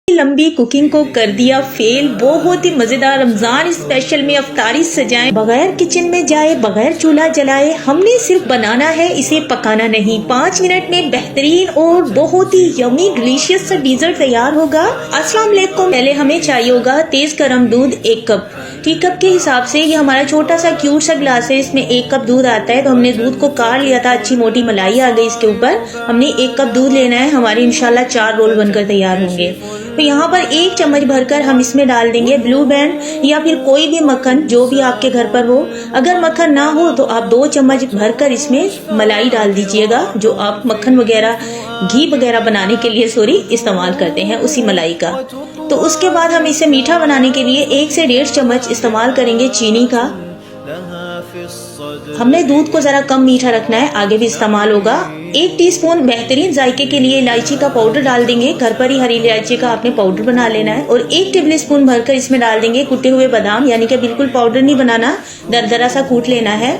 लंबी कुकिंग को कर दिया फेल। बहुत ही मजेदार रमजान स्पेशल में अफ्तारी सजाएं, बगैर किचन में जाए, बगैर चूल्हा जलाए। हमने सिर्फ बनाना है, इसे पकाना नहीं। 5 मिनट में बेहतरीन और बहुत ही यमी डिलीशियस सा डिजर्ट तैयार होगा। अस्सलाम वालेकुम। पहले हमें चाहिए होगा तेज गरम दूध 1 कप। टी कप के हिसाब से ये हमारा छोटा सा क्यूट सा ग्लास है, इसमें 1 कप दूध आता है। तो हमने दूध को काट लिया था, अच्छी मोटी मलाई आ गई इसके ऊपर। हमने 1 कप दूध लेना है, हमारे इंशाल्लाह 4 रोल बनकर तैयार होंगे। तो यहाँ पर 1 चम्मच भरकर हम इसमें डाल देंगे ब्लू बैंड या फिर कोई भी मक्खन जो भी आपके घर पर हो। अगर मक्खन ना हो तो आप 2 चम्मच भरकर इसमें मलाई डाल दीजिएगा, जो आप मक्खन वगैरह घी वगैरह बनाने के लिए इस्तेमाल करते हैं, उसी मलाई का। तो उसके बाद हम इसे मीठा बनाने के लिए 1 से 1.5 चम्मच इस्तेमाल करेंगे चीनी का। हमने दूध को जरा कम मीठा रखना है, आगे भी इस्तेमाल होगा। 1 टीस्पून बेहतरीन जायके के लिए इलायची का पाउडर डाल देंगे। घर पर ही हरी इलायची का आपने पाउडर बना लेना है। और 1 टेबल स्पून भरकर इसमें डाल देंगे कुटे हुए बादाम, यानी कि बिल्कुल पाउडर नहीं बनाना, दरदरा सा कूट लेना है।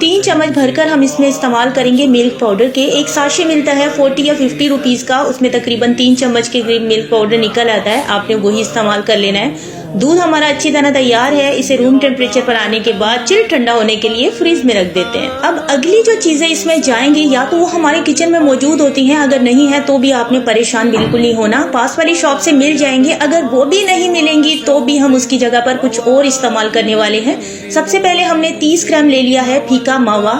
3 चम्मच भरकर हम इसमें इस्तेमाल करेंगे मिल्क पाउडर के। एक साशे मिलता है 40 या 50 रुपीज का, उसमें तकरीबन 3 चम्मच के करीब मिल्क पाउडर निकल आता है, आपने वही इस्तेमाल कर लेना है। दूध हमारा अच्छी तरह तैयार है, इसे रूम टेम्परेचर पर आने के बाद चिल ठंडा होने के लिए फ्रीज में रख देते हैं। अब अगली जो चीजें इसमें जाएंगी, या तो वो हमारे किचन में मौजूद होती हैं, अगर नहीं है तो भी आपने परेशान बिल्कुल नहीं होना, पास वाली शॉप से मिल जाएंगे। अगर वो भी नहीं मिलेंगी तो भी हम उसकी जगह पर कुछ और इस्तेमाल करने वाले हैं। सबसे पहले हमने 30 ग्राम ले लिया है फीका मावा।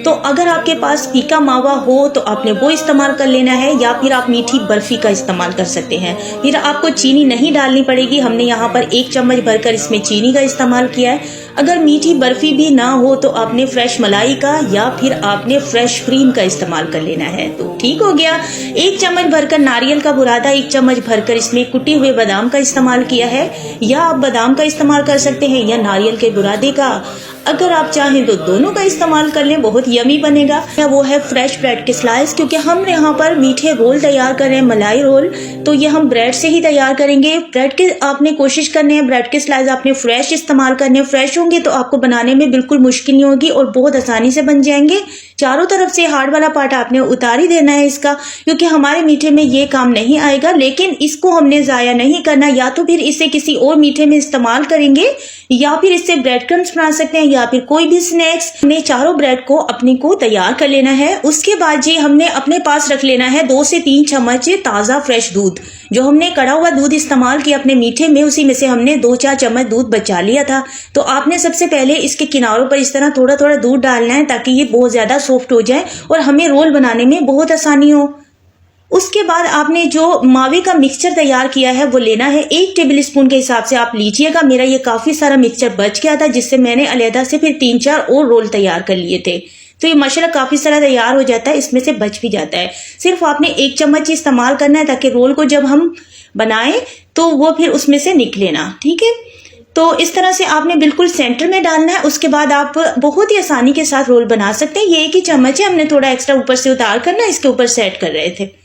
तो अगर आपके पास फीका मावा हो तो आपने वो इस्तेमाल कर लेना है, या फिर आप मीठी बर्फी का इस्तेमाल कर सकते हैं। फिर आपको चीनी नहीं डालनी पड़ेगी, हमने यहाँ पर 1 चम्मच भरकर इसमें चीनी का इस्तेमाल किया है। अगर मीठी बर्फी भी ना हो तो आपने फ्रेश मलाई का या फिर आपने फ्रेश क्रीम का इस्तेमाल कर लेना है, तो ठीक हो गया। 1 चम्मच भरकर नारियल का बुरादा, 1 चम्मच भरकर इसमें कुटे हुए बादाम का इस्तेमाल किया है, या आप बादाम का इस्तेमाल कर सकते हैं या नारियल के बुरादे का। अगर आप चाहें तो दोनों का इस्तेमाल कर लें, बहुत यमी बनेगा। या वो है फ्रेश ब्रेड के स्लाइस, क्योंकि हम यहाँ पर मीठे रोल तैयार कर रहे हैं, मलाई रोल, तो ये हम ब्रेड से ही तैयार करेंगे। ब्रेड के आपने कोशिश करनी है, ब्रेड के स्लाइस आपने फ्रेश इस्तेमाल करने। फ्रेश होंगे तो आपको बनाने में बिल्कुल मुश्किल नहीं होगी और बहुत आसानी से बन जाएंगे। चारों तरफ से हार्ड वाला पार्ट आपने उतार ही देना है इसका, क्योंकि हमारे मीठे में ये काम नहीं आएगा। लेकिन इसको हमने जाया नहीं करना, या तो फिर इसे किसी और मीठे में इस्तेमाल करेंगे, या फिर इससे ब्रेड क्रम्स बना सकते हैं, या फिर कोई भी स्नैक्स। हमने चारों ब्रेड को अपने को तैयार कर लेना है। उसके बाद जी हमने अपने पास रख लेना है 2 से 3 चम्मच ताजा फ्रेश दूध। जो हमने कड़ा हुआ दूध इस्तेमाल किया अपने मीठे में, उसी में से हमने 2-4 चम्मच दूध बचा लिया था। तो आपने सबसे पहले इसके किनारों पर इस तरह थोड़ा थोड़ा दूध डालना है, ताकि ये बहुत ज्यादा सॉफ्ट हो जाए और हमें रोल बनाने में बहुत आसानी हो। उसके बाद आपने जो मावे का मिक्सचर तैयार किया है वो लेना है। 1 टेबल स्पून के हिसाब से आप लीजिएगा। मेरा ये काफी सारा मिक्सचर बच गया था, जिससे मैंने अलहदा से फिर 3-4 और रोल तैयार कर लिए थे। तो ये माशाल्लाह काफी सारा तैयार हो जाता है, इसमें से बच भी जाता है। सिर्फ आपने 1 चम्मच इस्तेमाल करना है, ताकि रोल को जब हम बनाएं तो वो फिर उसमें से निकले ना, ठीक है। तो इस तरह से आपने बिल्कुल सेंटर में डालना है। उसके बाद आप बहुत ही आसानी के साथ रोल बना सकते हैं। ये 1 ही चम्मच है, हमने थोड़ा एक्स्ट्रा ऊपर से उतार करना इसके ऊपर सेट कर रहे थे।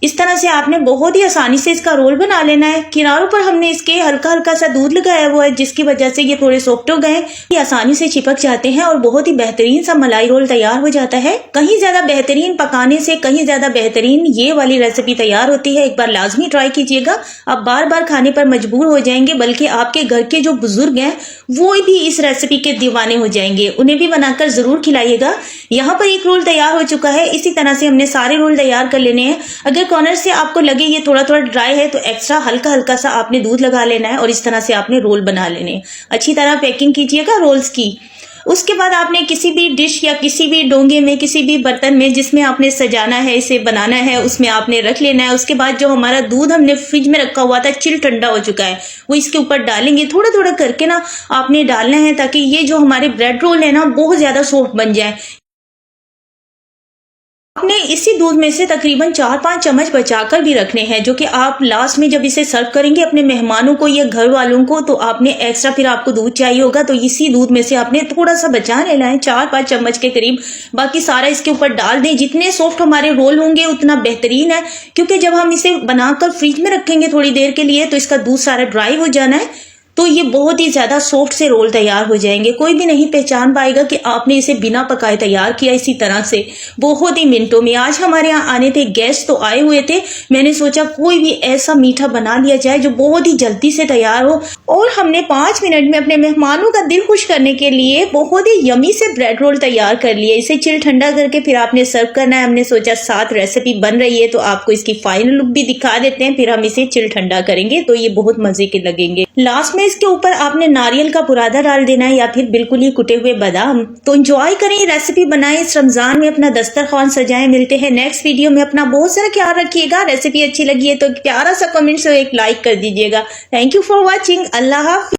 इस तरह से आपने बहुत ही आसानी से इसका रोल बना लेना है। किनारों पर हमने इसके हल्का हल्का सा दूध लगाया हुआ है, जिसकी वजह से ये थोड़े सॉफ्ट हो गए, ये आसानी से चिपक जाते हैं और बहुत ही बेहतरीन सा मलाई रोल तैयार हो जाता है। कहीं ज्यादा बेहतरीन पकाने से कहीं ज्यादा बेहतरीन ये वाली रेसिपी तैयार होती है। एक बार लाजमी ट्राई कीजिएगा, आप बार बार खाने पर मजबूर हो जाएंगे, बल्कि आपके घर के जो बुजुर्ग हैं वो भी इस रेसिपी के दीवाने हो जाएंगे। उन्हें भी बनाकर जरूर खिलाइएगा। यहाँ पर 1 रोल तैयार हो चुका है। इसी तरह से हमने सारे रोल तैयार कर लेने हैं। अगर कॉर्नर से आपको लगे ये थोड़ा थोड़ा ड्राई है तो एक्स्ट्रा हल्का हल्का सा आपने दूध लगा लेना है, और इस तरह से आपने रोल बना लेने। अच्छी तरह पैकिंग कीजिएगा रोल्स की। उसके बाद आपने किसी भी डिश या किसी भी डोंगे में, किसी भी बर्तन में जिसमें आपने सजाना है, इसे बनाना है, उसमें आपने रख लेना है। उसके बाद जो हमारा दूध हमने फ्रिज में रखा हुआ था, चिल ठंडा हो चुका है, वो इसके ऊपर डालेंगे। थोड़ा थोड़ा करके ना आपने डालना है, ताकि ये जो हमारे ब्रेड रोल है ना बहुत ज्यादा सॉफ्ट बन जाए। आपने इसी दूध में से तकरीबन 4-5 चम्मच बचाकर भी रखने हैं, जो कि आप लास्ट में जब इसे सर्व करेंगे अपने मेहमानों को या घर वालों को, तो आपने एक्स्ट्रा फिर आपको दूध चाहिए होगा, तो इसी दूध में से आपने थोड़ा सा बचा लेना है, 4-5 चम्मच के करीब। बाकी सारा इसके ऊपर डाल दें। जितने सॉफ्ट हमारे रोल होंगे उतना बेहतरीन है, क्योंकि जब हम इसे बनाकर फ्रिज में रखेंगे थोड़ी देर के लिए तो इसका दूध सारा ड्राई हो जाना है। तो ये बहुत ही ज्यादा सॉफ्ट से रोल तैयार हो जाएंगे। कोई भी नहीं पहचान पाएगा कि आपने इसे बिना पकाए तैयार किया। इसी तरह से बहुत ही मिनटों में। आज हमारे यहाँ आने थे, गेस्ट तो आए हुए थे, मैंने सोचा कोई भी ऐसा मीठा बना लिया जाए जो बहुत ही जल्दी से तैयार हो। और हमने 5 मिनट में अपने मेहमानों का दिल खुश करने के लिए बहुत ही यमी से ब्रेड रोल तैयार कर लिए। इसे चिल ठंडा करके फिर आपने सर्व करना है। हमने सोचा साथ रेसिपी बन रही है तो आपको इसकी फाइनल लुक भी दिखा देते हैं, फिर हम इसे चिल ठंडा करेंगे तो ये बहुत मजे के लगेंगे। लास्ट में इसके ऊपर आपने नारियल का बुरादा डाल देना है या फिर बिल्कुल ही कुटे हुए बादाम। तो एंजॉय करें, रेसिपी बनाएं, इस रमजान में अपना दस्तरखान सजाएं। मिलते हैं नेक्स्ट वीडियो में। अपना बहुत सारा ख्याल रखिएगा। रेसिपी अच्छी लगी है तो प्यारा सा कमेंट से एक लाइक कर दीजिएगा। Thank you for watching. Allah Hafiz.